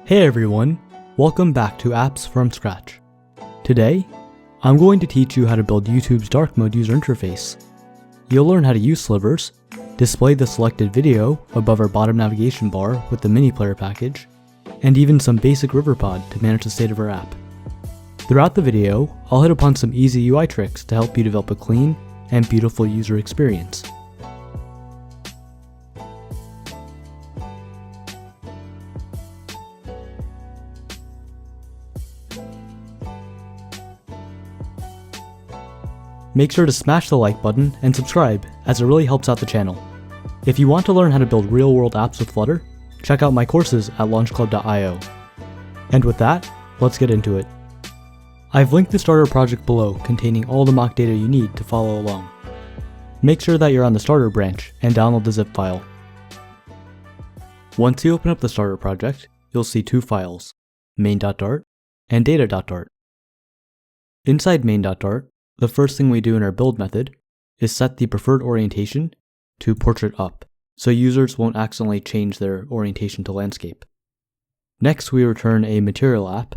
Hey everyone, welcome back to Apps from Scratch. Today, I'm going to teach you how to build YouTube's dark mode user interface. You'll learn how to use slivers, display the selected video above our bottom navigation bar with the Miniplayer Package, and even some basic Riverpod to manage the state of our app. Throughout the video, I'll hit upon some easy UI tricks to help you develop a clean and beautiful user experience. Make sure to smash the like button and subscribe, as it really helps out the channel. If you want to learn how to build real-world apps with Flutter, check out my courses at launchclub.io. And with that, let's get into it. I've linked the starter project below containing all the mock data you need to follow along. Make sure that you're on the starter branch and download the zip file. Once you open up the starter project, you'll see two files, main.dart and data.dart. Inside main.dart, the first thing we do in our build method is set the preferred orientation to portrait up, so users won't accidentally change their orientation to landscape. Next, we return a material app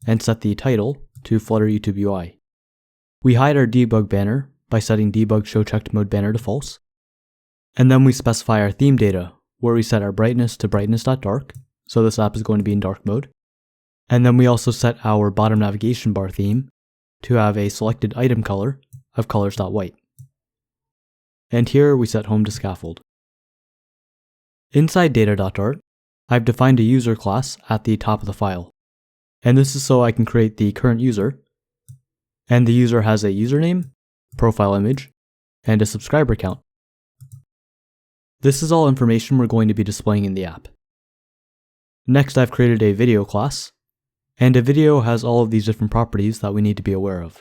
and set the title to Flutter YouTube UI. We hide our debug banner by setting debug show checked mode banner to false. And then we specify our theme data, where we set our brightness to brightness.dark, so this app is going to be in dark mode. And then we also set our bottom navigation bar theme to have a selected item color of colors.white. And here we set home to scaffold. Inside data.dart, I've defined a user class at the top of the file. And this is so I can create the current user, and the user has a username, profile image, and a subscriber count. This is all information we're going to be displaying in the app. Next, I've created a video class, and a video has all of these different properties that we need to be aware of.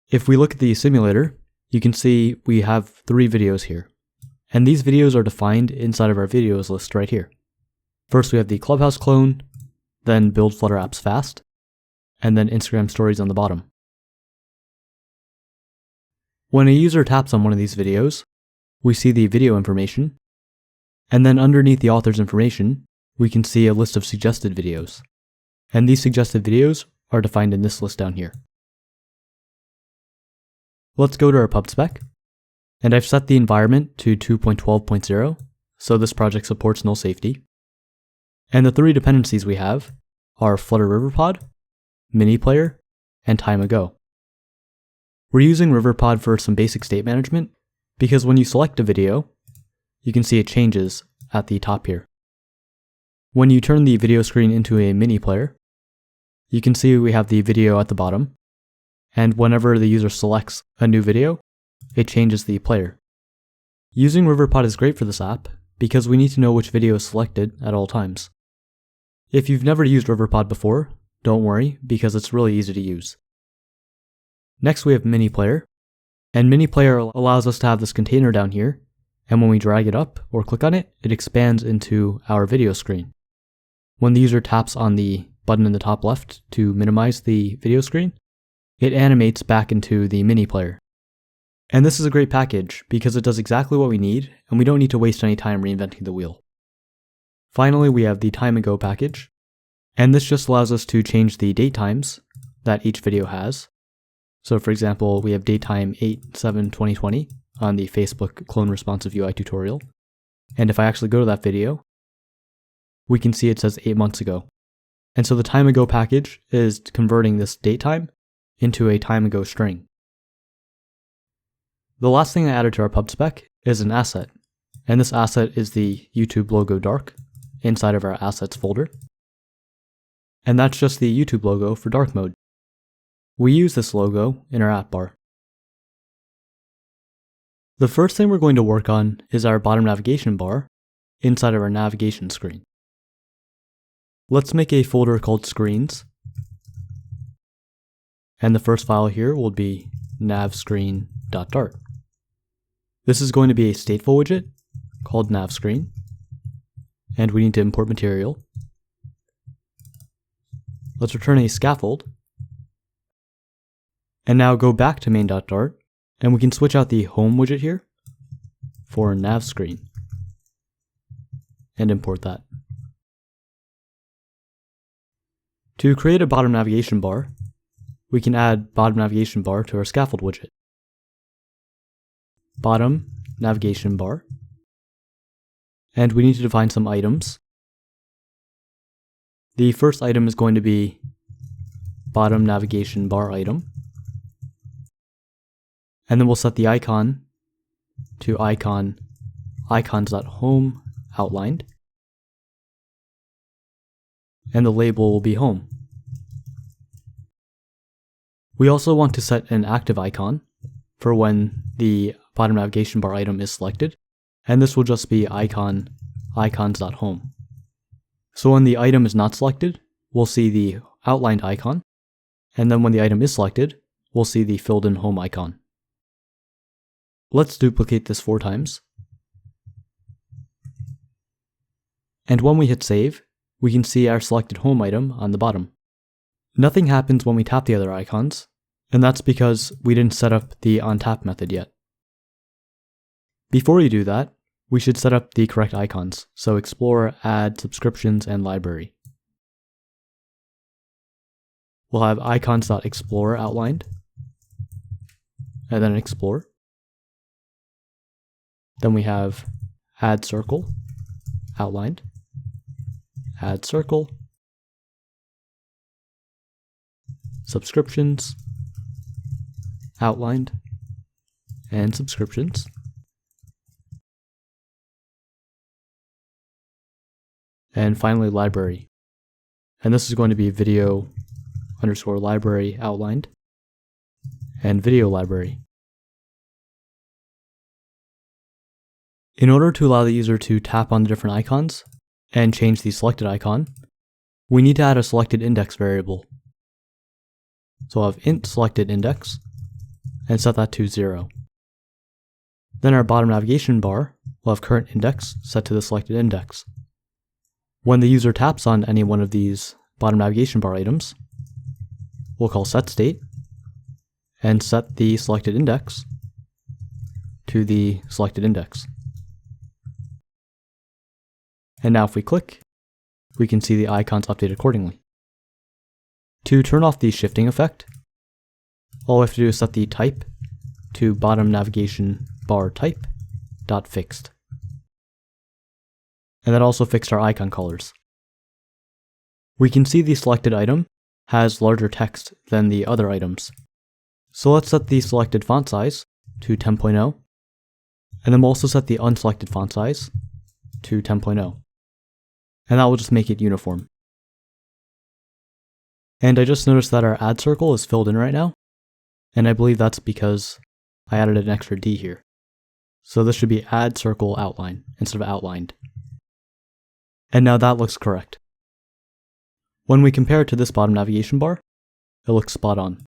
If we look at the simulator, you can see we have 3 videos here. And these videos are defined inside of our videos list right here. First we have the Clubhouse clone, then build Flutter apps fast, and then Instagram stories on the bottom. When a user taps on one of these videos, we see the video information, and then underneath the author's information, we can see a list of suggested videos. And these suggested videos are defined in this list down here. Let's go to our pub spec, and I've set the environment to 2.12.0, so this project supports null safety. And the 3 dependencies we have are Flutter Riverpod, Miniplayer, and Time Ago. We're using Riverpod for some basic state management, because when you select a video, you can see it changes at the top here. When you turn the video screen into a mini player, you can see we have the video at the bottom, and whenever the user selects a new video, it changes the player. Using Riverpod is great for this app because we need to know which video is selected at all times. If you've never used Riverpod before, don't worry because it's really easy to use. Next we have Miniplayer, and Miniplayer allows us to have this container down here, and when we drag it up or click on it, it expands into our video screen. When the user taps on the button in the top left to minimize the video screen, it animates back into the mini player. And this is a great package because it does exactly what we need, and we don't need to waste any time reinventing the wheel. Finally, we have the Time Ago package, and this just allows us to change the date times that each video has. So for example, we have date time 8/7/2020 on the Facebook clone responsive UI tutorial. And if I actually go to that video, we can see it says 8 months ago. And so the Time Ago package is converting this date time into a time ago string. The last thing I added to our pub spec is an asset, and this asset is the YouTube logo dark inside of our assets folder. And that's just the YouTube logo for dark mode. We use this logo in our app bar. The first thing we're going to work on is our bottom navigation bar inside of our navigation screen. Let's make a folder called screens, and the first file here will be navscreen.dart. This is going to be a stateful widget called navscreen, and we need to import material. Let's return a scaffold, and now go back to main.dart, and we can switch out the home widget here for navscreen, and import that. To create a bottom navigation bar, we can add bottom navigation bar to our scaffold widget. Bottom navigation bar. And we need to define some items. The first item is going to be bottom navigation bar item. And then we'll set the icon to icons.home outlined. And the label will be home. We also want to set an active icon for when the bottom navigation bar item is selected, and this will just be icons.home. So when the item is not selected, we'll see the outlined icon, and then when the item is selected, we'll see the filled in home icon. Let's duplicate this 4 times. And when we hit save, we can see our selected home item on the bottom. Nothing happens when we tap the other icons, and that's because we didn't set up the onTap method yet. Before you do that, we should set up the correct icons, so Explore, Add, Subscriptions, and Library. We'll have icons.explore outlined, and then Explore. Then we have Add Circle outlined, Add Circle, Subscriptions, outlined, and Subscriptions. And finally, library. And this is going to be video_library outlined and video library. In order to allow the user to tap on the different icons and change the selected icon, we need to add a selected index variable. So I'll have int selected index and set that to 0. Then our bottom navigation bar will have current index set to the selected index. When the user taps on any one of these bottom navigation bar items, we'll call setState and set the selected index to the selected index. And now if we click, we can see the icons update accordingly. To turn off the shifting effect, all we have to do is set the type to bottom navigation bar type.fixed. And that also fixed our icon colors. We can see the selected item has larger text than the other items. So let's set the selected font size to 10.0, and then we'll also set the unselected font size to 10.0. And that will just make it uniform. And I just noticed that our add circle is filled in right now, and I believe that's because I added an extra D here. So this should be add circle outline instead of outlined. And now that looks correct. When we compare it to this bottom navigation bar, it looks spot on.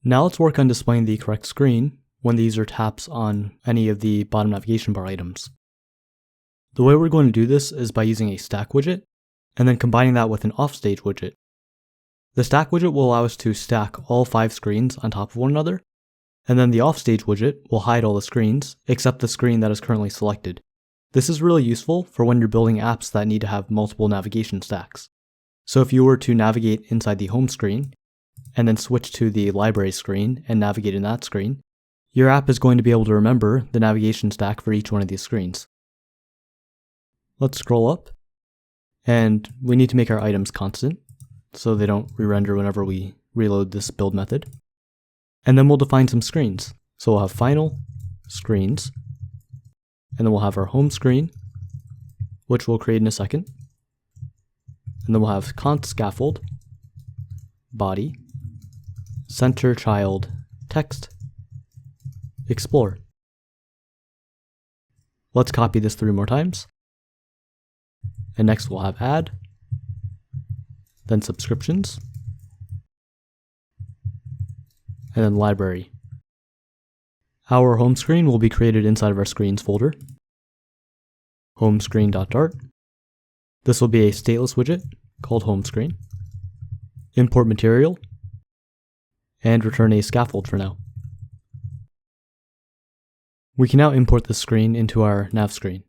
Now let's work on displaying the correct screen when the user taps on any of the bottom navigation bar items. The way we're going to do this is by using a stack widget, and then combining that with an Offstage widget. The stack widget will allow us to stack all 5 screens on top of one another, and then the Offstage widget will hide all the screens except the screen that is currently selected. This is really useful for when you're building apps that need to have multiple navigation stacks. So if you were to navigate inside the home screen, and then switch to the library screen and navigate in that screen, your app is going to be able to remember the navigation stack for each one of these screens. Let's scroll up, and we need to make our items constant, so they don't re-render whenever we reload this build method. And then we'll define some screens. So we'll have final screens, and then we'll have our home screen, which we'll create in a second. And then we'll have const scaffold, body, center child, text, explore. Let's copy this 3 more times. And next we'll have add, then subscriptions, and then library. Our home screen will be created inside of our screens folder. Homescreen.dart. This will be a stateless widget called homescreen. Import material, and return a scaffold for now. We can now import this screen into our nav screen.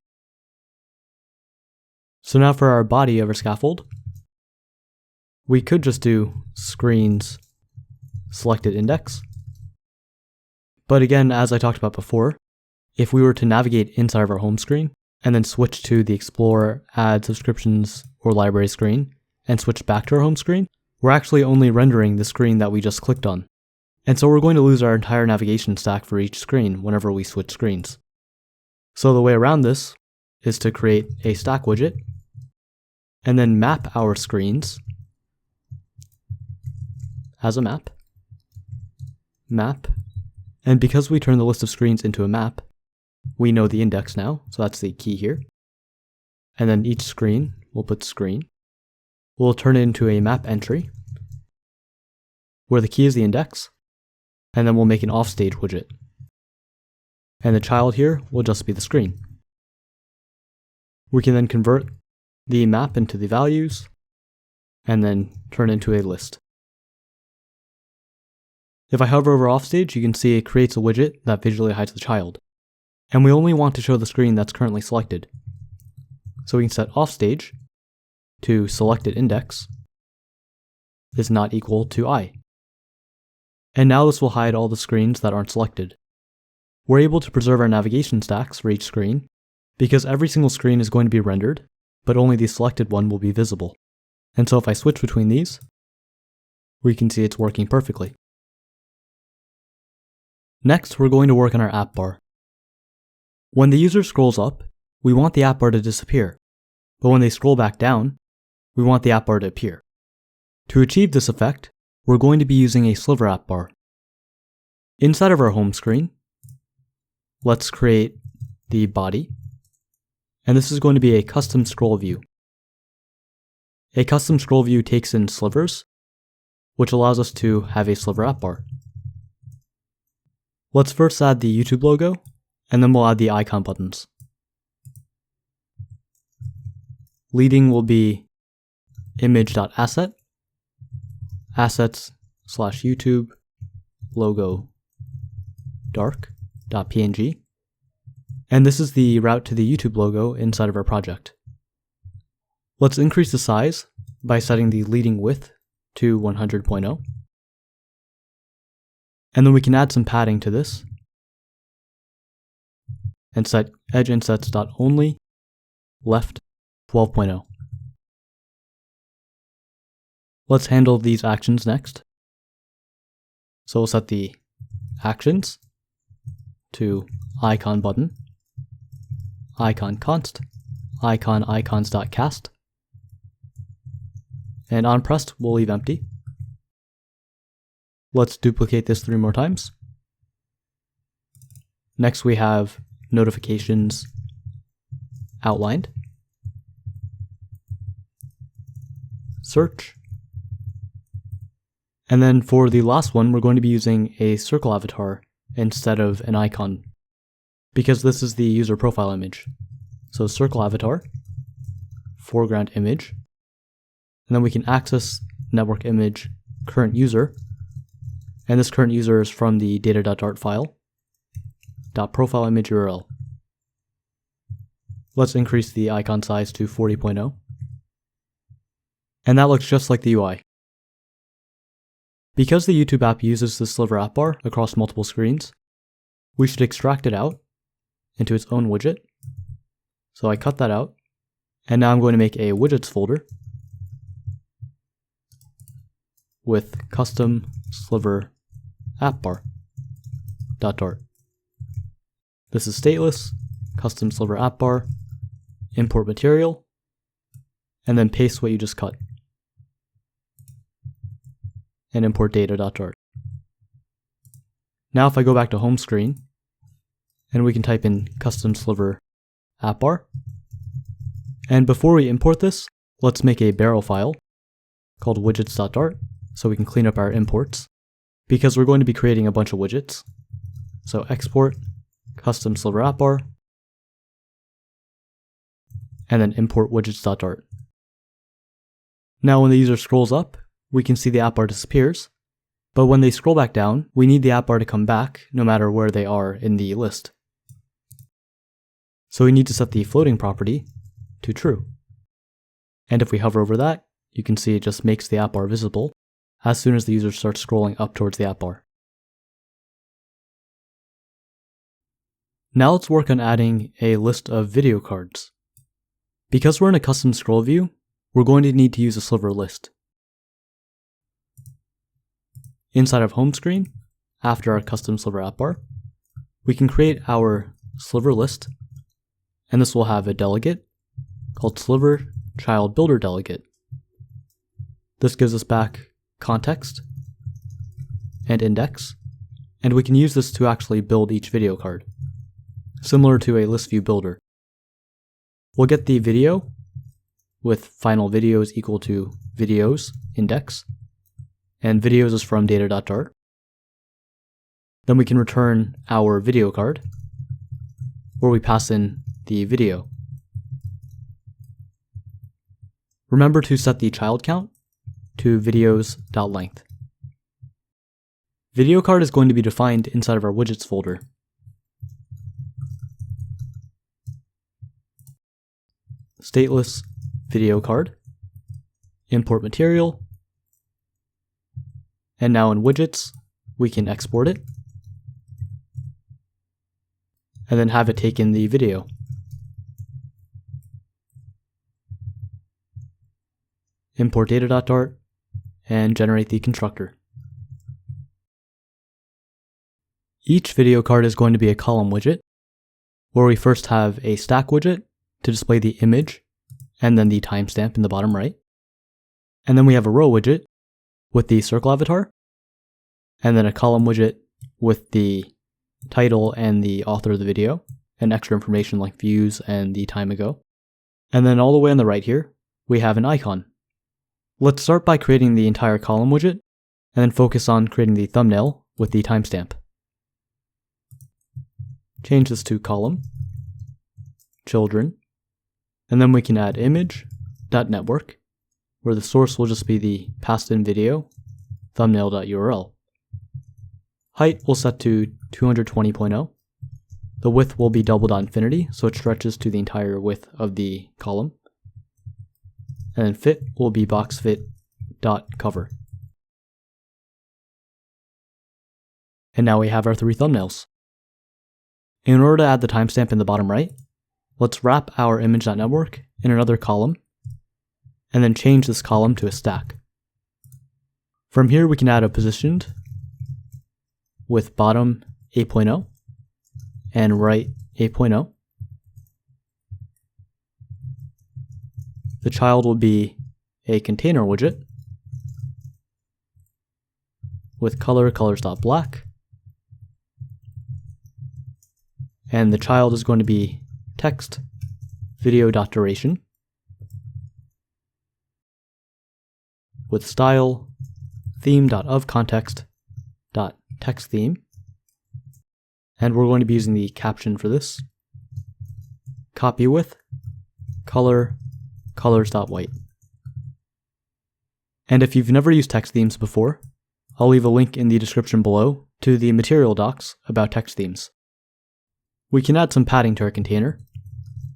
So now for our body of our scaffold, we could just do screens selected index. But again, as I talked about before, if we were to navigate inside of our home screen and then switch to the Explore, Add, Subscriptions, or Library screen and switch back to our home screen, we're actually only rendering the screen that we just clicked on. And so we're going to lose our entire navigation stack for each screen whenever we switch screens. So the way around this is to create a stack widget and then map our screens as a map. And because we turn the list of screens into a map, we know the index now, so that's the key here. And then each screen, we'll put screen. We'll turn it into a map entry, where the key is the index, and then we'll make an Offstage widget. And the child here will just be the screen. We can then convert the map into the values, and then turn it into a list. If I hover over Offstage, you can see it creates a widget that visually hides the child. And we only want to show the screen that's currently selected. So we can set Offstage to selected index is not equal to I. And now this will hide all the screens that aren't selected. We're able to preserve our navigation stacks for each screen because every single screen is going to be rendered, but only the selected one will be visible. And so if I switch between these, we can see it's working perfectly. Next, we're going to work on our app bar. When the user scrolls up, we want the app bar to disappear, but when they scroll back down, we want the app bar to appear. To achieve this effect, we're going to be using a Sliver App Bar. Inside of our home screen, let's create the body, and this is going to be a custom scroll view. A custom scroll view takes in slivers, which allows us to have a Sliver App Bar. Let's first add the YouTube logo, and then we'll add the icon buttons. Leading will be image.asset, assets/YouTube logo dark.png, and this is the route to the YouTube logo inside of our project. Let's increase the size by setting the leading width to 100.0. And then we can add some padding to this and set edge insets.only left 12.0. Let's handle these actions next. So we'll set the actions to icon button, icon const, icon icons.cast, and on pressed we'll leave empty. Let's duplicate this 3 more times. Next we have notifications outlined, search, and then for the last one we're going to be using a circle avatar instead of an icon because this is the user profile image. So circle avatar, foreground image, and then we can access network image current user. And this current user is from the data.dart file, .profile image URL. Let's increase the icon size to 40.0. And that looks just like the UI. Because the YouTube app uses the Sliver App Bar across multiple screens, we should extract it out into its own widget. So I cut that out, and now I'm going to make a widgets folder with custom Sliver App Bar .dart. This is stateless, custom Sliver App Bar, import material, and then paste what you just cut. And import data.dart. Now if I go back to home screen, and we can type in custom Sliver App Bar. And before we import this, let's make a barrel file called widgets.dart so we can clean up our imports, because we're going to be creating a bunch of widgets. So export custom Sliver App Bar, and then import widgets.dart. Now when the user scrolls up, we can see the app bar disappears, but when they scroll back down, we need the app bar to come back no matter where they are in the list. So we need to set the floating property to true. And if we hover over that, you can see it just makes the app bar visible as soon as the user starts scrolling up towards the app bar. Now let's work on adding a list of video cards. Because we're in a custom scroll view, we're going to need to use a SliverList. Inside of home screen, after our custom Sliver App Bar, we can create our SliverList, and this will have a delegate called Sliver Child Builder Delegate. This gives us back context and index, and we can use this to actually build each video card, similar to a list view builder. We'll get the video with final videos equal to videos index, and videos is from data.dart. Then we can return our video card, where we pass in the video. Remember to set the child count to videos.length. Video card is going to be defined inside of our widgets folder. Stateless video card, import material, and now in widgets, we can export it, and then have it take in the video. Import data.dart, and generate the constructor. Each video card is going to be a column widget, where we first have a stack widget to display the image, and then the timestamp in the bottom right. And then we have a row widget with the circle avatar, and then a column widget with the title and the author of the video, and extra information like views and the time ago. And then all the way on the right here, we have an icon. Let's start by creating the entire column widget, and then focus on creating the thumbnail with the timestamp. Change this to column, children, and then we can add image.network, where the source will just be the passed in video, thumbnail.url. Height we'll set to 220.0. The width will be doubled on infinity, so it stretches to the entire width of the column. And then fit will be boxfit.cover. And now we have our three thumbnails. In order to add the timestamp in the bottom right, let's wrap our image.network in another column, and then change this column to a stack. From here we can add a positioned with bottom 8.0 and right 8.0. The child will be a container widget with colors.black, and the child is going to be text video.duration with style theme.ofcontext.texttheme, and we're going to be using the caption for this. Copy width colors.white. And if you've never used text themes before, I'll leave a link in the description below to the material docs about text themes. We can add some padding to our container,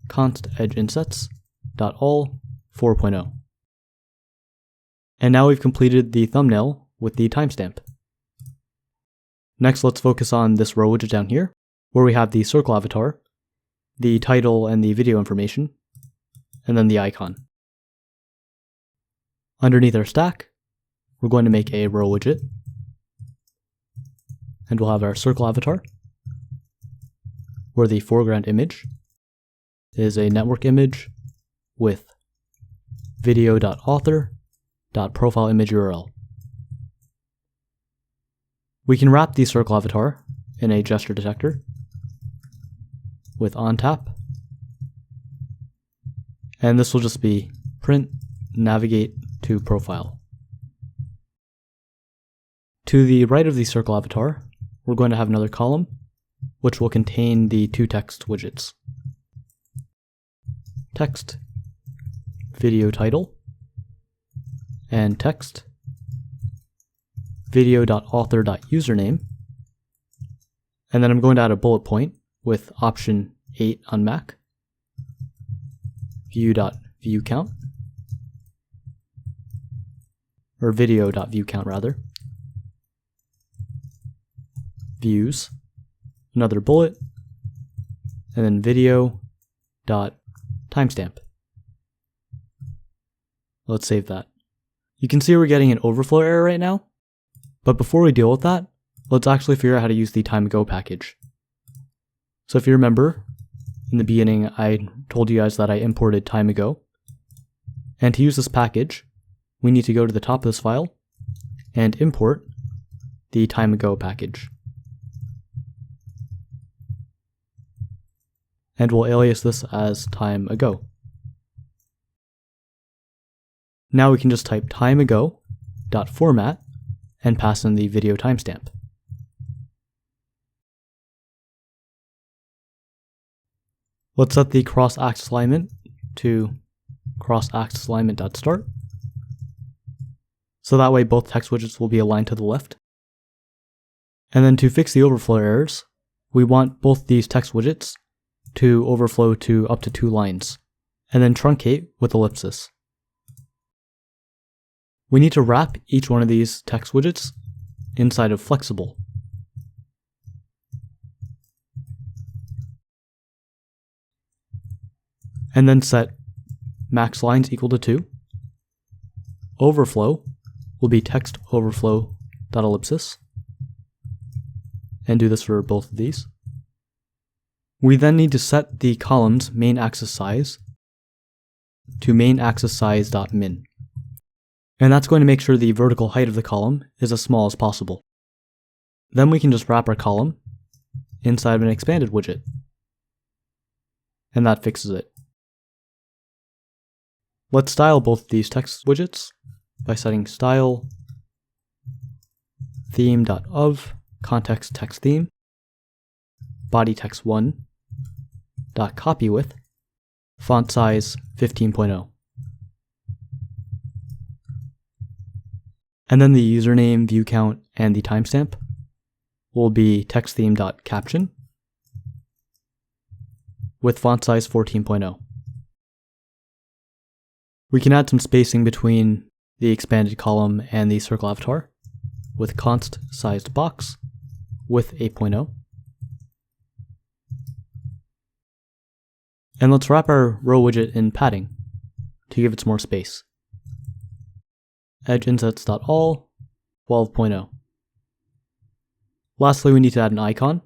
const edge insets.all 4.0. And now we've completed the thumbnail with the timestamp. Next, let's focus on this row widget down here, where we have the circle avatar, the title and the video information, and then the icon. Underneath our stack, we're going to make a row widget, and we'll have our circle avatar, where the foreground image is a network image with video.author.profileimage URL. We can wrap the circle avatar in a gesture detector with onTap, and this will just be print navigate to profile. To the right of the circle avatar, we're going to have another column, which will contain the two text widgets. Text video title and text video.author.username, and then I'm going to add a bullet point with option 8 on Mac, view.viewCount, or video.viewCount rather. Views, another bullet, and then video.timestamp. Let's save that. You can see we're getting an overflow error right now, but before we deal with that, let's actually figure out how to use the timeago package. So if you remember, in the beginning I told you guys that I imported timeago, and to use this package, we need to go to the top of this file and import the timeago package. And we'll alias this as timeago. Now we can just type timeago.format and pass in the video timestamp. Let's set the cross-axis alignment to cross-axis alignment.start. So that way both text widgets will be aligned to the left. And then to fix the overflow errors, we want both these text widgets to overflow to up to 2 lines, and then truncate with ellipsis. We need to wrap each one of these text widgets inside of flexible. And then set max lines equal to 2. Overflow will be text overflow.ellipsis. And do this for both of these. We then need to set the column's main axis size to main axis size.min. And that's going to make sure the vertical height of the column is as small as possible. Then we can just wrap our column inside of an expanded widget. And that fixes it. Let's style both of these text widgets by setting style theme.of context text theme body text 1 dot copy with font size 15.0. And then the username, view count, and the timestamp will be texttheme.caption with font size 14.0. We can add some spacing between the expanded column and the circle avatar with const sized box with 8.0. And let's wrap our row widget in padding to give it some more space. Edge insets.all 12.0. Lastly, we need to add an icon.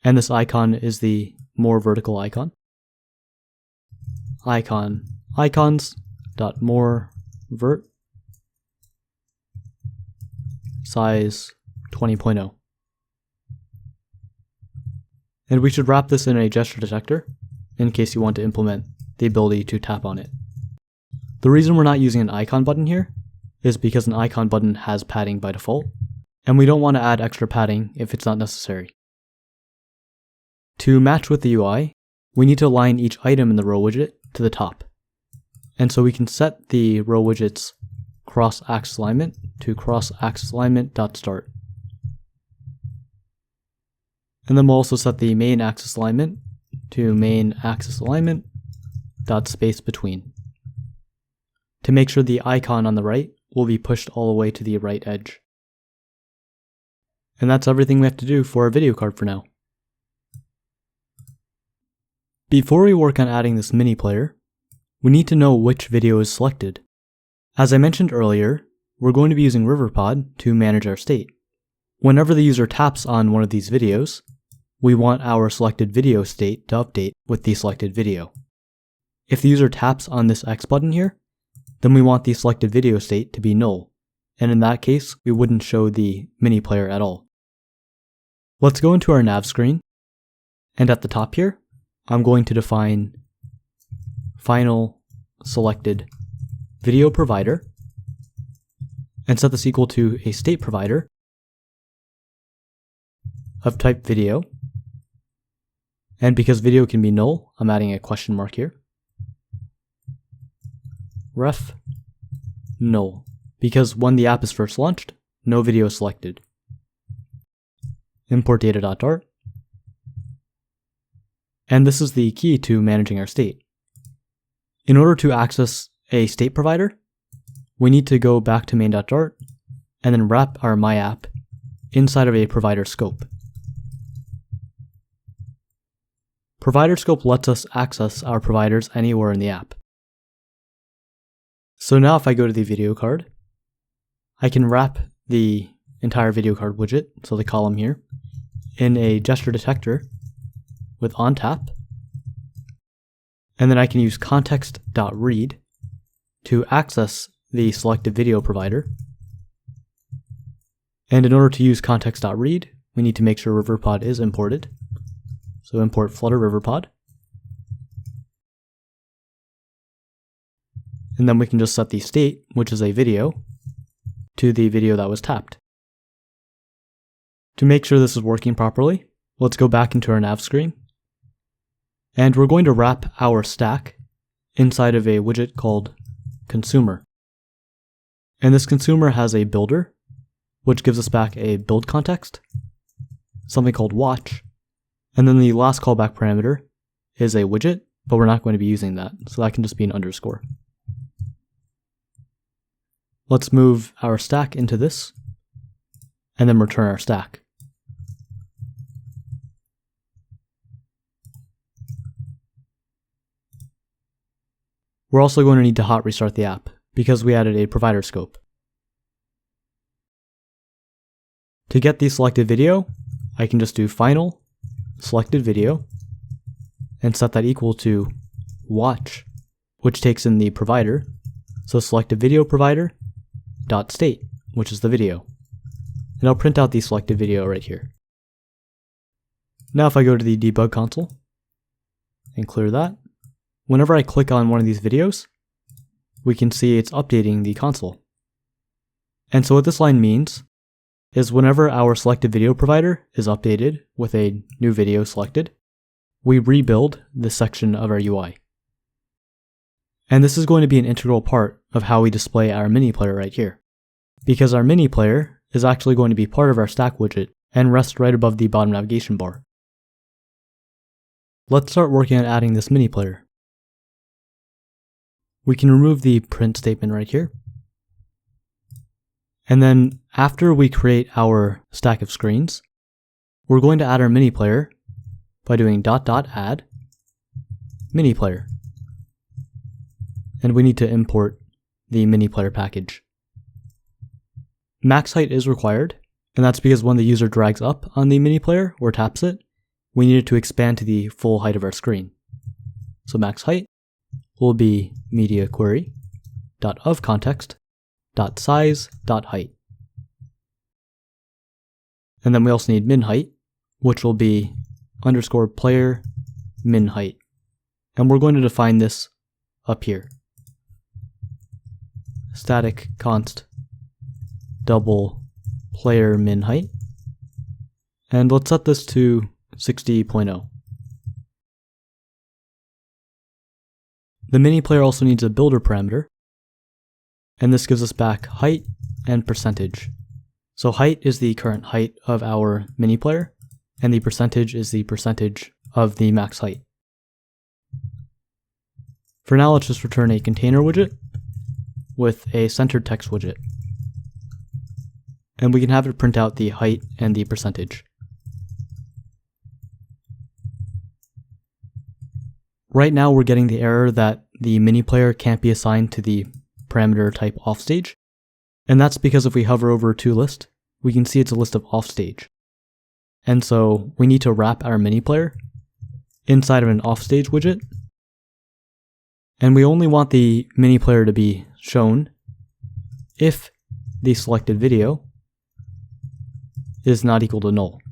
And this icon is the more vertical icon. Icon icons.more vert size 20.0. And we should wrap this in a gesture detector in case you want to implement the ability to tap on it. The reason we're not using an icon button here is because an icon button has padding by default, and we don't want to add extra padding if it's not necessary. To match with the UI, we need to align each item in the row widget to the top. And so we can set the row widget's cross-axis alignment to cross-axis alignment.start. And then we'll also set the main axis alignment to main axis alignment.spacebetween to make sure the icon on the right will be pushed all the way to the right edge. And that's everything we have to do for our video card for now. Before we work on adding this mini player, we need to know which video is selected. As I mentioned earlier, we're going to be using Riverpod to manage our state. Whenever the user taps on one of these videos, we want our selected video state to update with the selected video. If the user taps on this X button here, then we want the selected video state to be null, and in that case, we wouldn't show the mini player at all. Let's go into our nav screen, and at the top here, I'm going to define final selected video provider and set this equal to a state provider of type video. And because video can be null, I'm adding a question mark here. Ref null, because when the app is first launched, no video is selected. Import data.dart. And this is the key to managing our state. In order to access a state provider, we need to go back to main.dart and then wrap our my app inside of a provider scope. Provider scope lets us access our providers anywhere in the app. So now if I go to the video card, I can wrap the entire video card widget, so the column here, in a gesture detector with onTap, and then I can use context.read to access the selected video provider. And in order to use context.read, we need to make sure Riverpod is imported. So import Flutter Riverpod. And then we can just set the state, which is a video, to the video that was tapped. To make sure this is working properly, let's go back into our nav screen. And we're going to wrap our stack inside of a widget called consumer. And this consumer has a builder, which gives us back a build context, something called watch, and then the last callback parameter is a widget, but we're not going to be using that, so that can just be an underscore. Let's move our stack into this, and then return our stack. We're also going to need to hot restart the app, because we added a provider scope. To get the selected video, I can just do final selected video and set that equal to watch, which takes in the provider. So selected video provider dot state, which is the video. And I'll print out the selected video right here. Now if I go to the debug console and clear that, whenever I click on one of these videos, we can see it's updating the console. And so what this line means is whenever our selected video provider is updated with a new video selected, we rebuild this section of our UI. And this is going to be an integral part of how we display our mini player right here, because our mini player is actually going to be part of our stack widget and rest right above the bottom navigation bar. Let's start working on adding this mini player. We can remove the print statement right here. And then after we create our stack of screens, we're going to add our mini player by doing .add mini player. And we need to import the Miniplayer package. Max height is required, and that's because when the user drags up on the mini player or taps it, we need it to expand to the full height of our screen. So max height will be media query .of context .size .height. And then we also need min height, which will be underscore player min height. And we're going to define this up here. Static const double player min height. And let's set this to 60.0. The mini player also needs a builder parameter, and this gives us back height and percentage. So height is the current height of our mini player, and the percentage is the percentage of the max height. For now, let's just return a container widget with a centered text widget. And we can have it print out the height and the percentage. Right now we're getting the error that the mini player can't be assigned to the parameter type offstage, and that's because if we hover over toList, we can see it's a list of offstage. And so we need to wrap our mini player inside of an offstage widget, and we only want the mini player to be shown if the selected video is not equal to null.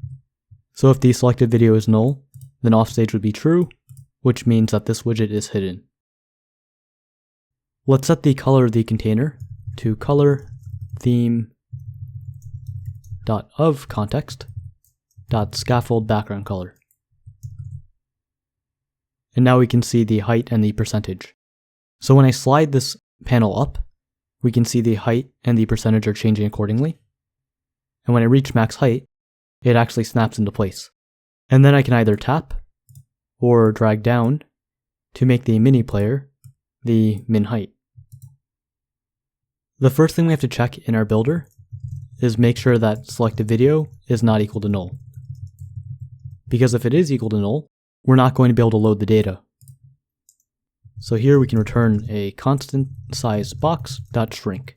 So if the selected video is null, then offstage would be true, which means that this widget is hidden. Let's set the color of the container to color theme .of context .scaffold background color. And now we can see the height and the percentage. So when I slide this panel up, we can see the height and the percentage are changing accordingly. And when I reach max height, it actually snaps into place. And then I can either tap or drag down to make the mini player the min height. The first thing we have to check in our builder is make sure that selected video is not equal to null. Because if it is equal to null, we're not going to be able to load the data. So here we can return a constant size box.shrink.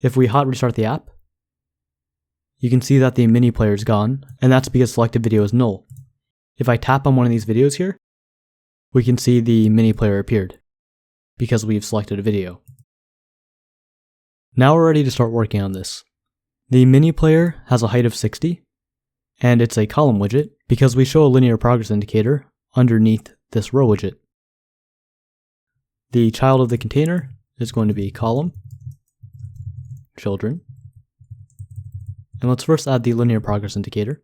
If we hot restart the app, you can see that the mini player is gone, and that's because selected video is null. If I tap on one of these videos here, we can see the mini player appeared, because we've selected a video. Now we're ready to start working on this. The mini player has a height of 60, and it's a column widget because we show a linear progress indicator underneath this row widget. The child of the container is going to be column, children, and let's first add the linear progress indicator.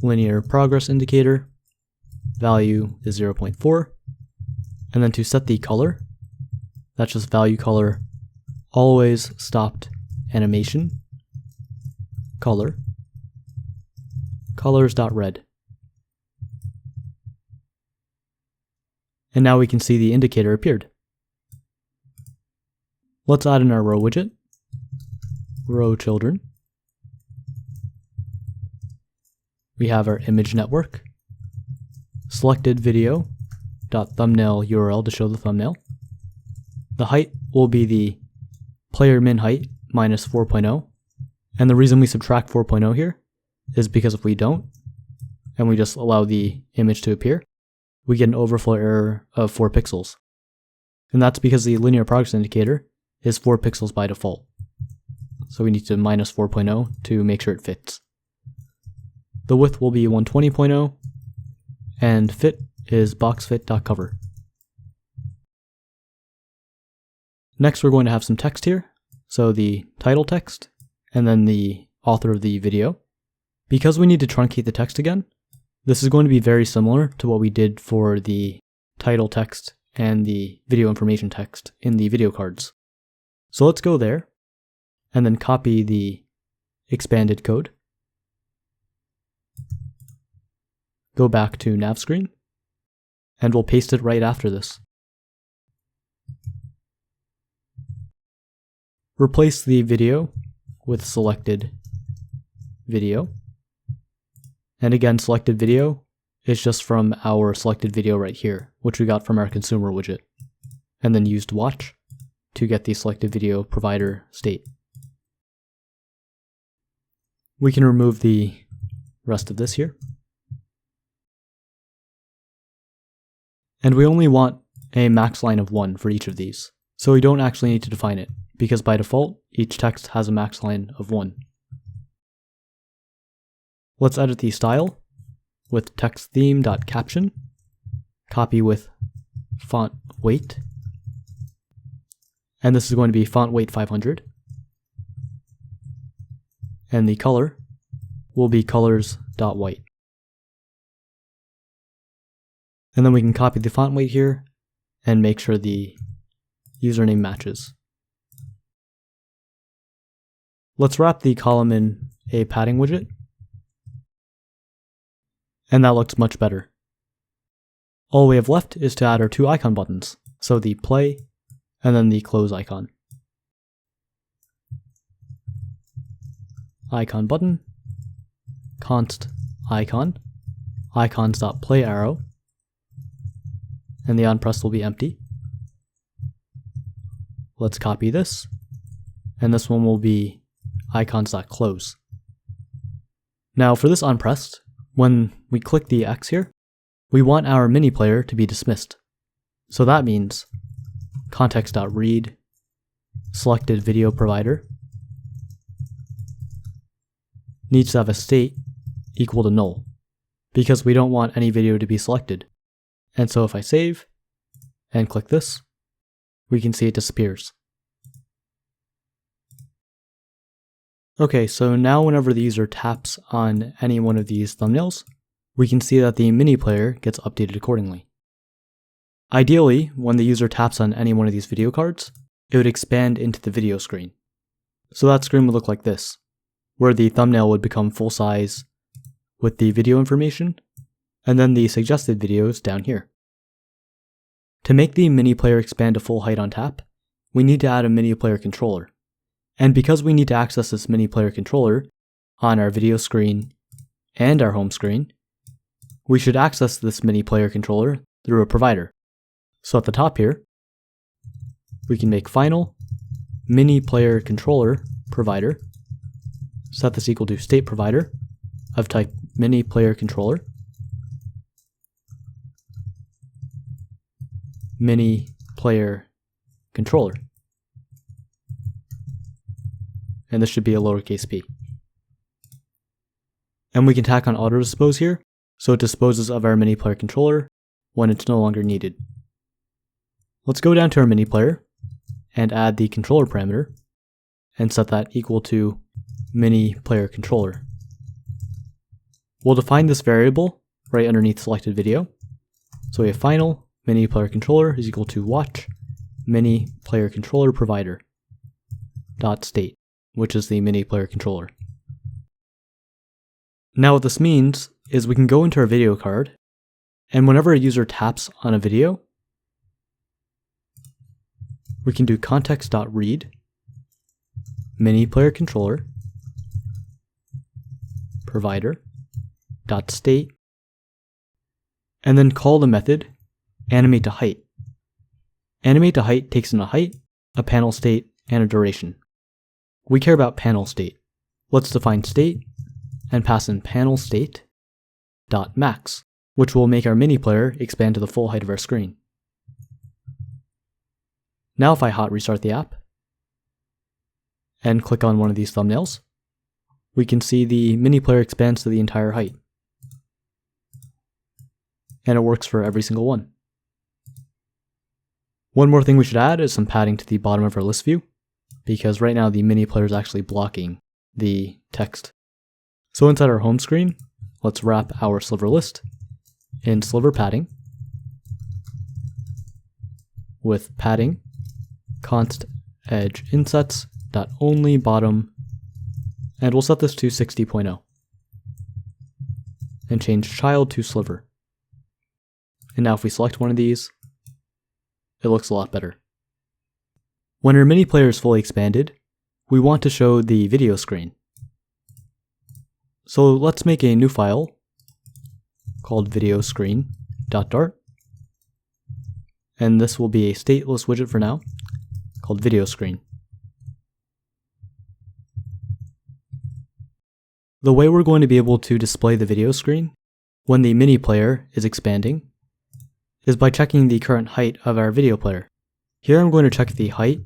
Linear progress indicator, value is 0.4, and then to set the color, that's just value color, always stopped animation, color, colors.red. And now we can see the indicator appeared. Let's add in our row widget, row children. We have our image network, selected video, .thumbnail URL to show the thumbnail. The height will be the player min height minus 4.0, and the reason we subtract 4.0 here is because if we don't, and we just allow the image to appear, we get an overflow error of 4 pixels. And that's because the linear progress indicator is 4 pixels by default. So we need to minus 4.0 to make sure it fits. The width will be 120.0, and fit is boxfit.cover. Next we're going to have some text here, so the title text, and then the author of the video. Because we need to truncate the text again, this is going to be very similar to what we did for the title text and the video information text in the video cards. So let's go there, and then copy the expanded code. Go back to nav screen, and we'll paste it right after this. Replace the video with selected video. And again, selected video is just from our selected video right here, which we got from our consumer widget. And then used watch to get the selected video provider state. We can remove the rest of this here. And we only want a max line of 1 for each of these. So we don't actually need to define it, because by default, each text has a max line of 1. Let's edit the style with texttheme.caption, copy with font weight, and this is going to be font weight 500, and the color will be colors.white. And then we can copy the font weight here and make sure the username matches. Let's wrap the column in a padding widget. And that looks much better. All we have left is to add our 2 icon buttons, so the play and then the close icon. Icon button, const icon, icons.play arrow, and the onPress will be empty. Let's copy this, and this one will be icons.close. Now for this onPressed, when we click the X here, we want our mini player to be dismissed. So that means context.read selected video provider needs to have a state equal to null, because we don't want any video to be selected. And so if I save and click this, we can see it disappears. Okay, so now whenever the user taps on any one of these thumbnails, we can see that the mini player gets updated accordingly. Ideally, when the user taps on any one of these video cards, it would expand into the video screen. So that screen would look like this, where the thumbnail would become full size with the video information, and then the suggested videos down here. To make the Miniplayer expand to full height on tap, we need to add a Miniplayer controller. And because we need to access this Miniplayer controller on our video screen and our home screen, we should access this Miniplayer controller through a provider. So at the top here, we can make final Miniplayer controller provider, set this equal to state provider of type Miniplayer controller, Miniplayer controller. And this should be a lowercase p. And we can tack on auto dispose here, so it disposes of our Miniplayer controller when it's no longer needed. Let's go down to our Miniplayer and add the controller parameter and set that equal to Miniplayer controller. We'll define this variable right underneath selected video. So we have final Miniplayer controller is equal to watch Miniplayer controller provider dot state, which is the Miniplayer controller. Now what this means is we can go into our video card, and whenever a user taps on a video, we can do context.read Miniplayer controller provider dot state, and then call the method animate to height. Animate to height takes in a height, a panel state, and a duration. We care about panel state. Let's define state and pass in panel state dot max, which will make our Miniplayer expand to the full height of our screen. Now if I hot restart the app and click on one of these thumbnails, we can see the Miniplayer expands to the entire height. And it works for every single one. One more thing we should add is some padding to the bottom of our list view, because right now the Miniplayer is actually blocking the text. So inside our home screen, let's wrap our SliverList in sliver padding with padding const edge insets dot only bottom, and we'll set this to 60.0 and change child to sliver. And now if we select one of these, it looks a lot better. When our Miniplayer is fully expanded, we want to show the video screen. So let's make a new file called videoscreen.dart, and this will be a stateless widget for now called video screen. The way we're going to be able to display the video screen when the Miniplayer is expanding is by checking the current height of our video player. Here I'm going to check if the height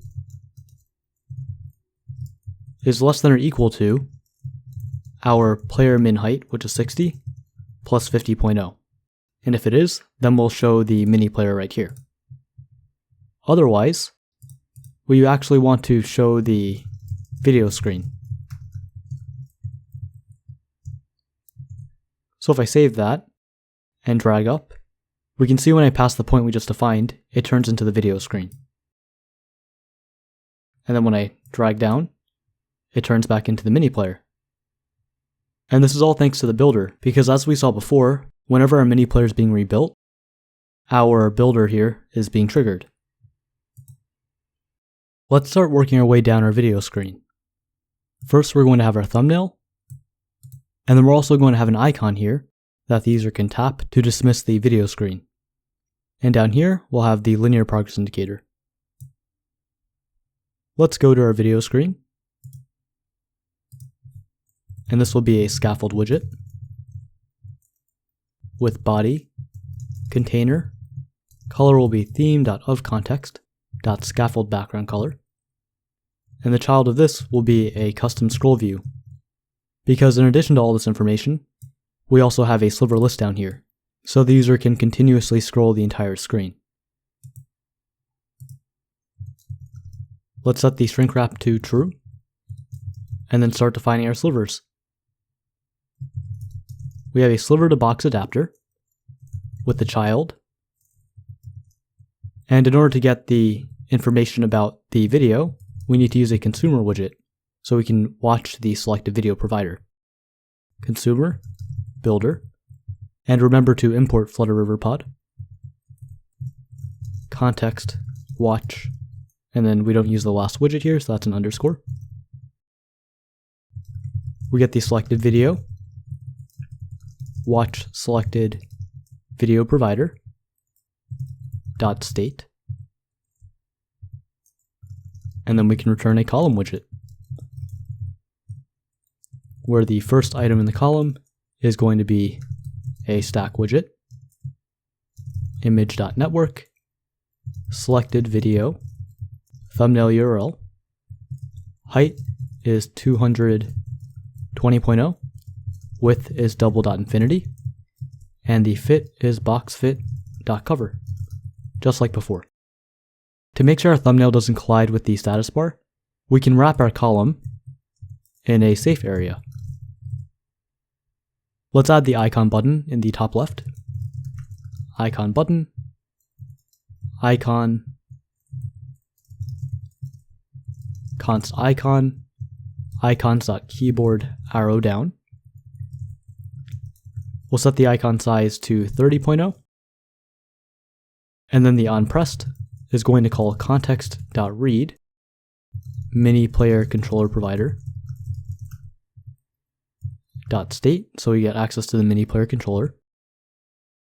is less than or equal to our player min height, which is 60, plus 50.0. And if it is, then we'll show the Miniplayer right here. Otherwise, we actually want to show the video screen. So if I save that and drag up, we can see when I pass the point we just defined, it turns into the video screen. And then when I drag down, it turns back into the Miniplayer. And this is all thanks to the builder, because as we saw before, whenever our Miniplayer is being rebuilt, our builder here is being triggered. Let's start working our way down our video screen. First, we're going to have our thumbnail, and then we're also going to have an icon here that the user can tap to dismiss the video screen. And down here, we'll have the linear progress indicator. Let's go to our video screen. And this will be a scaffold widget with body, container, color will be theme.ofcontext.scaffold background color. And the child of this will be a custom scroll view, because in addition to all this information, we also have a SliverList down here, so the user can continuously scroll the entire screen. Let's set the shrink wrap to true, and then start defining our slivers. We have a sliver to box adapter with the child, and in order to get the information about the video, we need to use a consumer widget so we can watch the selected video provider. Consumer, builder, and remember to import Flutter Riverpod. context, watch, and then we don't use the last widget here, so that's an underscore. We get the selected video, watch selected video provider, dot state, and then we can return a column widget, where the first item in the column is going to be a stack widget, image.network, selected video, thumbnail URL, height is 220.0, width is double.infinity, and the fit is boxfit.cover, just like before. To make sure our thumbnail doesn't collide with the status bar, we can wrap our column in a safe area. Let's add the icon button in the top left. Icon button, icon, const icon, icons.keyboard arrow down. We'll set the icon size to 30.0, and then the onPressed is going to call context.read Miniplayer controller provider .state, so we get access to the Miniplayer controller.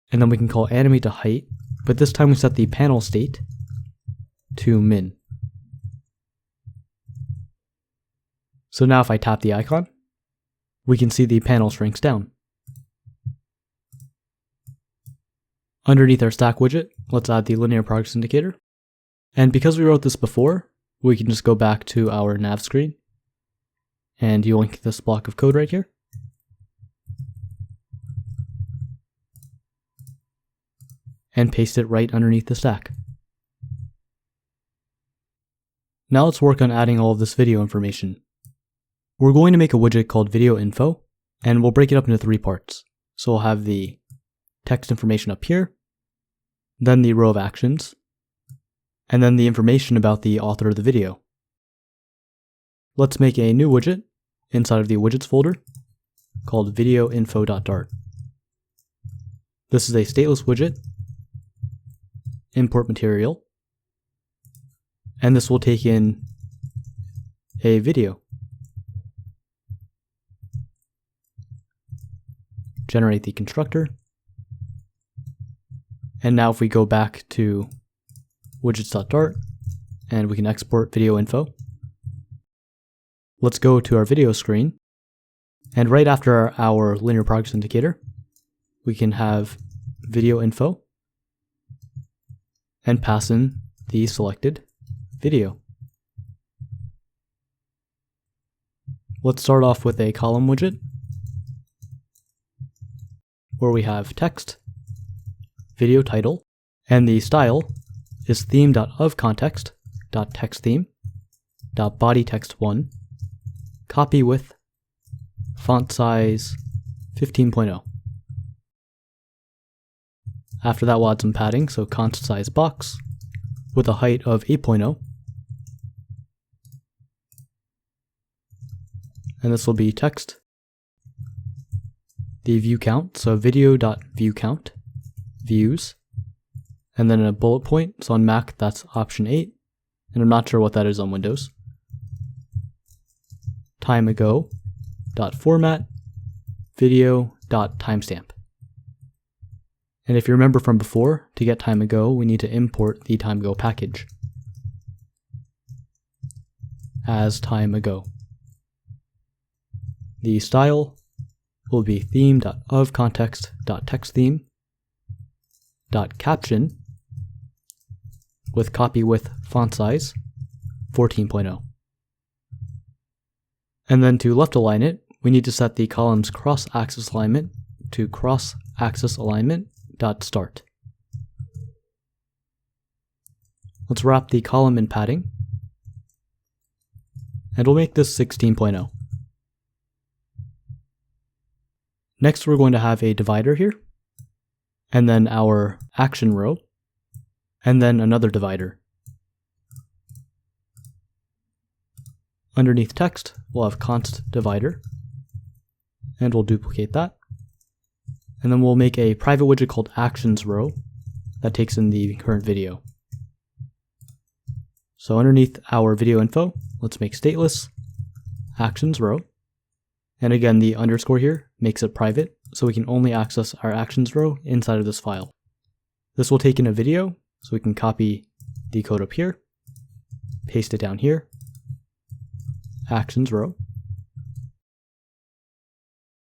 And then we can call animate.height, but this time we set the panel state to min. So now if I tap the icon, we can see the panel shrinks down. Underneath our stack widget, let's add the linear progress indicator. And because we wrote this before, we can just go back to our nav screen and yoink this block of code right here. And paste it right underneath the stack. Now let's work on adding all of this video information. We're going to make a widget called video info, and we'll break it up into 3 parts. So we'll have the text information up here, then the row of actions, and then the information about the author of the video. Let's make a new widget inside of the widgets folder called videoinfo.dart. This is a stateless widget. Import material, and this will take in a video. Generate the constructor, and now if we go back to widgets.dart and we can export video info, let's go to our video screen, and right after our linear progress indicator we can have video info and pass in the selected video. Let's start off with a column widget where we have text, video title, and the style is theme.ofcontext.texttheme.bodytext1, copy width, font size 15.0. After that we'll add some padding, so const size box with a height of 8.0. And this will be text, the view count, so video.viewCount, views, and then a bullet point, so on Mac that's option 8, and I'm not sure what that is on Windows. timeago.format, video.timestamp. And if you remember from before, to get timeago, we need to import the timeago package as timeago. The style will be theme.ofcontext.texttheme.caption with copy width font size 14.0. And then to left align it, we need to set the column's cross-axis alignment to cross-axis alignment.start. Let's wrap the column in padding, and we'll make this 16.0. Next we're going to have a divider here, and then our action row, and then another divider. Underneath text, we'll have const divider, and we'll duplicate that. And then we'll make a private widget called actions row that takes in the current video. So underneath our video info, let's make stateless actions row. And again, the underscore here makes it private, so we can only access our actions row inside of this file. This will take in a video, so we can copy the code up here, paste it down here, actions row.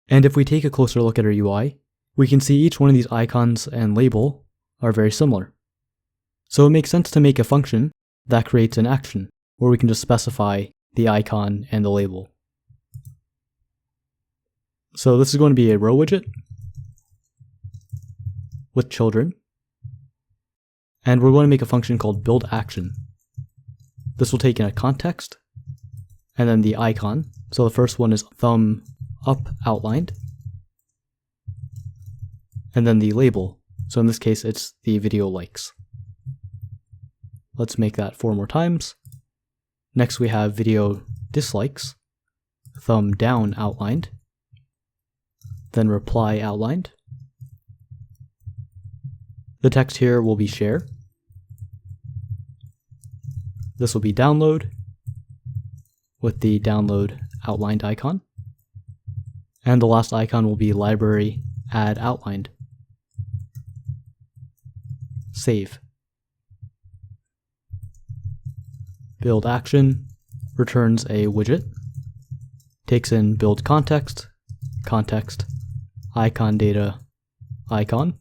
And if we take a closer look at our UI, we can see each one of these icons and label are very similar. So it makes sense to make a function that creates an action, where we can just specify the icon and the label. So this is going to be a row widget with children. And we're going to make a function called buildAction. This will take in a context and then the icon. So the first one is thumb up outlined. And then the label. So in this case, it's the video likes. Let's make that 4 more times. Next we have video dislikes, thumb down outlined, then reply outlined. The text here will be share. This will be download with the download outlined icon. And the last icon will be library add outlined. Save. Build action returns a widget, takes in build context, context, icon data, icon,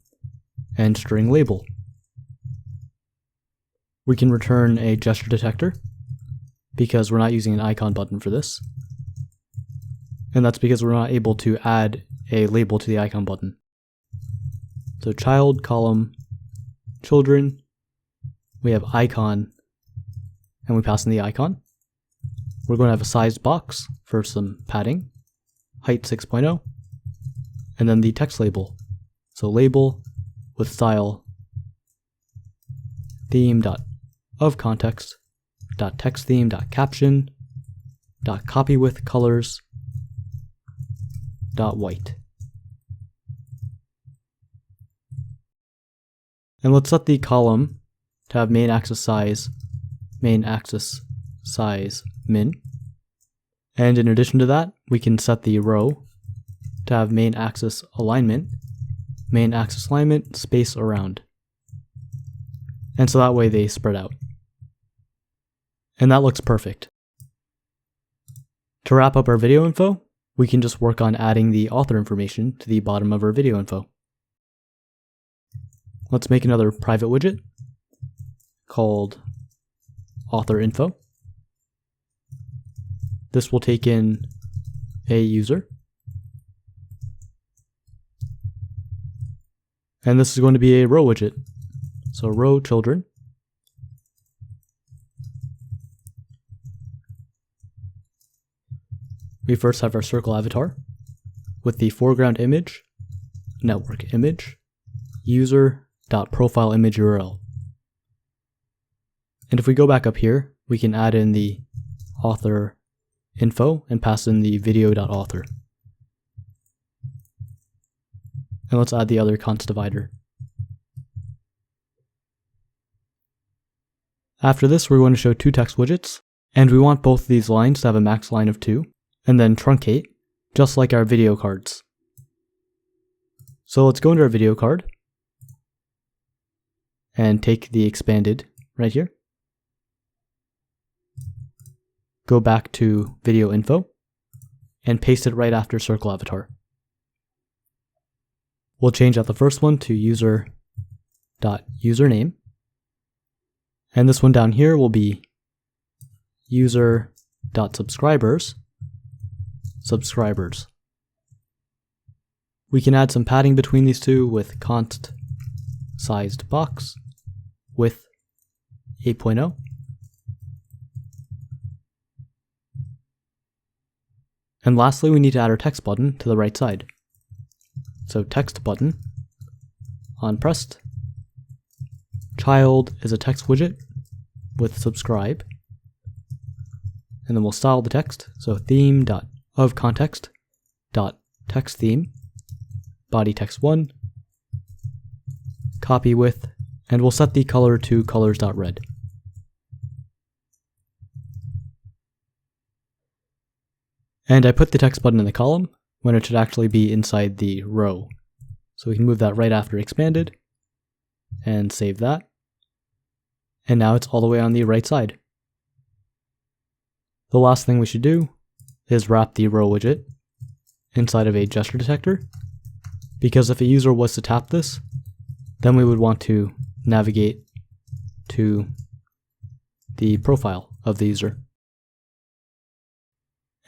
and string label. We can return a gesture detector because we're not using an icon button for this. And that's because we're not able to add a label to the icon button. So child, column, children, we have icon, and we pass in the icon. We're going to have a sized box for some padding, height 6.0, and then the text label. So label with style theme.ofcontext.texttheme.caption.copywithcolors.white. And let's set the column to have main axis size min. And in addition to that, we can set the row to have main axis alignment space around. And so that way they spread out. And that looks perfect. To wrap up our video info, we can just work on adding the author information to the bottom of our video info. Let's make another private widget called author info. This will take in a user. And this is going to be a row widget. So row children. We first have our circle avatar with the foreground image, network image, user.profileimage URL. And if we go back up here, we can add in the author info and pass in the video.author. And let's add the other const divider. After this, we're going to show 2 text widgets, and we want both of these lines to have a max line of 2, and then truncate, just like our video cards. So let's go into our video card, and take the expanded right here. Go back to video info, and paste it right after circle avatar. We'll change out the first one to user.username. And this one down here will be user.subscribers, subscribers. We can add some padding between these two with const sized box width 8.0. And lastly, we need to add our text button to the right side. So text button on pressed. Child is a text widget with subscribe. And then we'll style the text. So theme.ofcontext.texttheme, body text 1, copy with, and we'll set the color to colors.red. And I put the text button in the column when it should actually be inside the row. So we can move that right after expanded and save that. And now it's all the way on the right side. The last thing we should do is wrap the row widget inside of a gesture detector, because if a user was to tap this, then we would want to navigate to the profile of the user.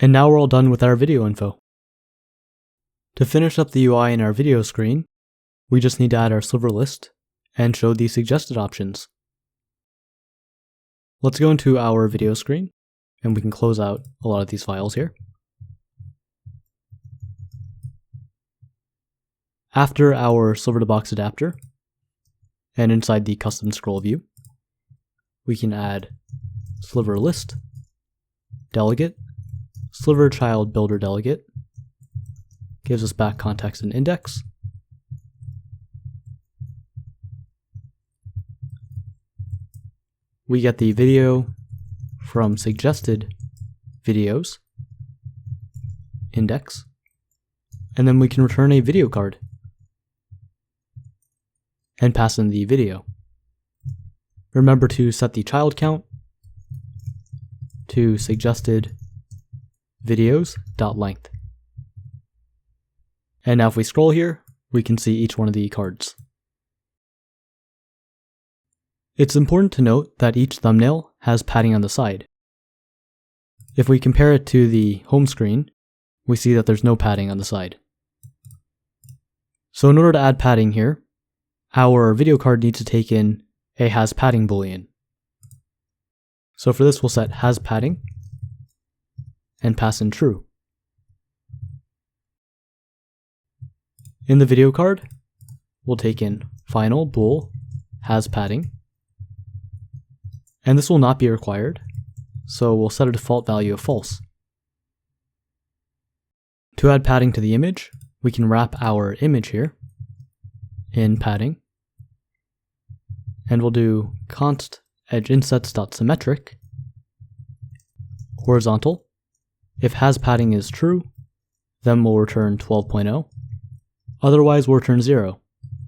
And now we're all done with our video info. To finish up the UI in our video screen, we just need to add our SliverList and show the suggested options. Let's go into our video screen, and we can close out a lot of these files here. After our Sliver to Box adapter, and inside the custom scroll view, we can add SliverList, delegate, Sliver child builder delegate, gives us back context and index. We get the video from suggested videos, index, and then we can return a video card and pass in the video. Remember to set the child count to suggested videos.length. And now if we scroll here, we can see each one of the cards. It's important to note that each thumbnail has padding on the side. If we compare it to the home screen, we see that there's no padding on the side. So in order to add padding here, our video card needs to take in a has padding boolean. So for this we'll set has padding and pass in true. In the video card, we'll take in final bool has padding, and this will not be required, so we'll set a default value of false. To add padding to the image, we can wrap our image here in padding, and we'll do const edgeinsets.symmetric horizontal. If has padding is true, then we'll return 12.0. Otherwise we'll return 0,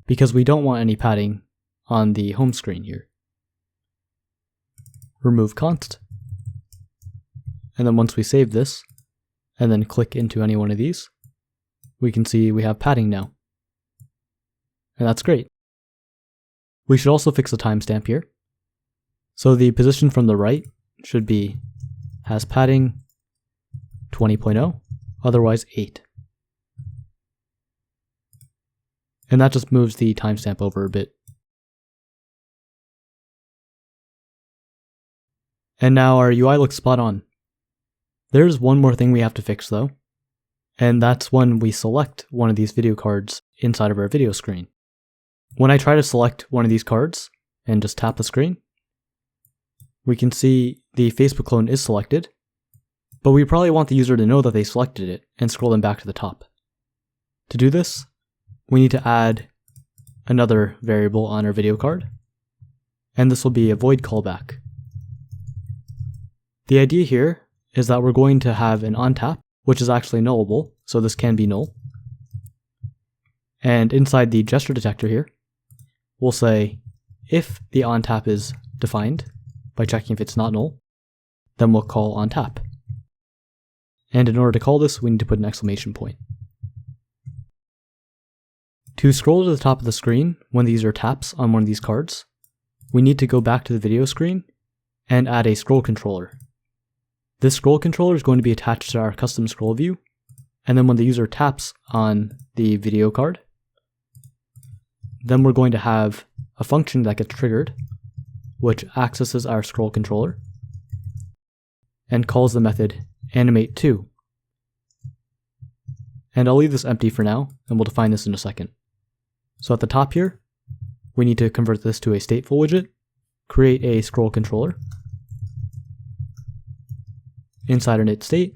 because we don't want any padding on the home screen here. Remove const, and then once we save this, and then click into any one of these, we can see we have padding now. And that's great. We should also fix the timestamp here. So the position from the right should be has padding 20.0, otherwise 8. And that just moves the timestamp over a bit. And now our UI looks spot on. There's one more thing we have to fix though, and that's when we select one of these video cards inside of our video screen. When I try to select one of these cards and just tap the screen, we can see the Facebook clone is selected, but we probably want the user to know that they selected it and scroll them back to the top. To do this, we need to add another variable on our video card, and this will be a void callback. The idea here is that we're going to have an onTap, which is actually nullable, so this can be null. And inside the gesture detector here, we'll say if the onTap is defined by checking if it's not null, then we'll call onTap. And in order to call this, we need to put an exclamation point. To scroll to the top of the screen when the user taps on one of these cards, we need to go back to the video screen and add a scroll controller. This scroll controller is going to be attached to our custom scroll view, and then when the user taps on the video card, then we're going to have a function that gets triggered, which accesses our scroll controller and calls the method animateTo. And I'll leave this empty for now, and we'll define this in a second. So at the top here, we need to convert this to a stateful widget, create a scroll controller. Inside init state,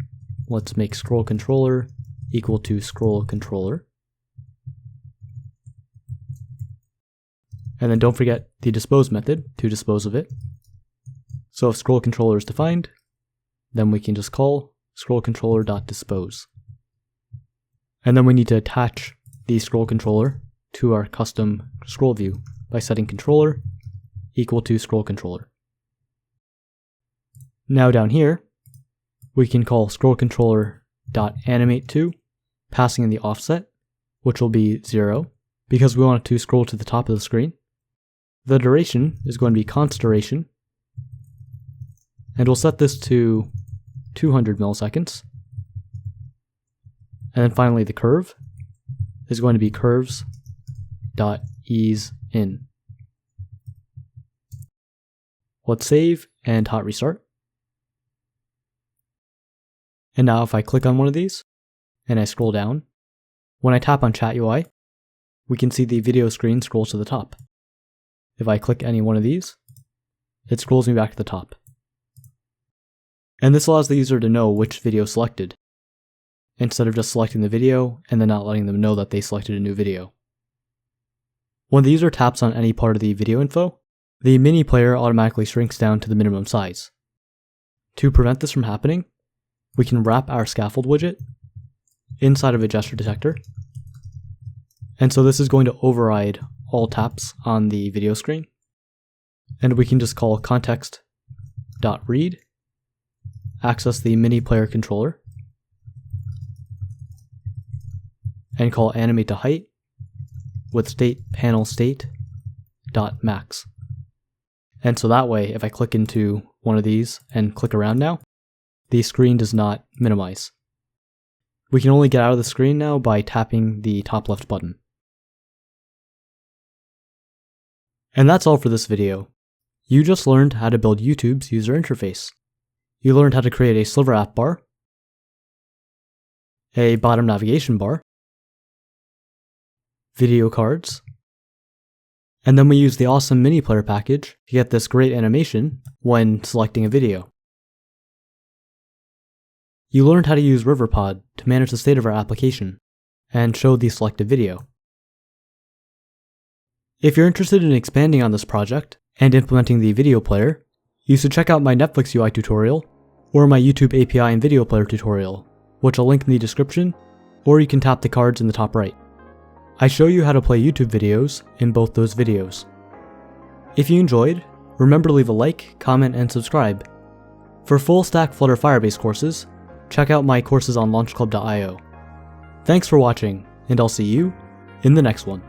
let's make scroll controller equal to scroll controller. And then don't forget the dispose method to dispose of it. So if scroll controller is defined, then we can just call scrollController.dispose. And then we need to attach the scroll controller to our custom scroll view by setting controller equal to scroll controller. Now down here, we can call scrollController.animateTo, passing in the offset, which will be 0, because we want it to scroll to the top of the screen. The duration is going to be const duration, and we'll set this to 200 milliseconds. And then finally the curve is going to be curves.easeIn. Let's save and hot restart. And now if I click on one of these and I scroll down, when I tap on Chat UI, we can see the video screen scrolls to the top. If I click any one of these, it scrolls me back to the top. And this allows the user to know which video is selected, instead of just selecting the video and then not letting them know that they selected a new video. When the user taps on any part of the video info, the mini player automatically shrinks down to the minimum size. To prevent this from happening, we can wrap our scaffold widget inside of a gesture detector. And so this is going to override all taps on the video screen. And we can just call context.read, access the mini player controller, and call animate to height with state panel state.max. And so that way, if I click into one of these and click around now, the screen does not minimize. We can only get out of the screen now by tapping the top left button. And that's all for this video. You just learned how to build YouTube's user interface. You learned how to create a Sliver App Bar, a bottom navigation bar, video cards, and then we use the awesome Miniplayer package to get this great animation when selecting a video. You learned how to use Riverpod to manage the state of our application and show the selected video. If you're interested in expanding on this project and implementing the video player, you should check out my Netflix UI tutorial or my YouTube API and video player tutorial, which I'll link in the description, or you can tap the cards in the top right. I show you how to play YouTube videos in both those videos. If you enjoyed, remember to leave a like, comment, and subscribe. For full stack Flutter Firebase courses, check out my courses on launchclub.io. Thanks for watching, and I'll see you in the next one.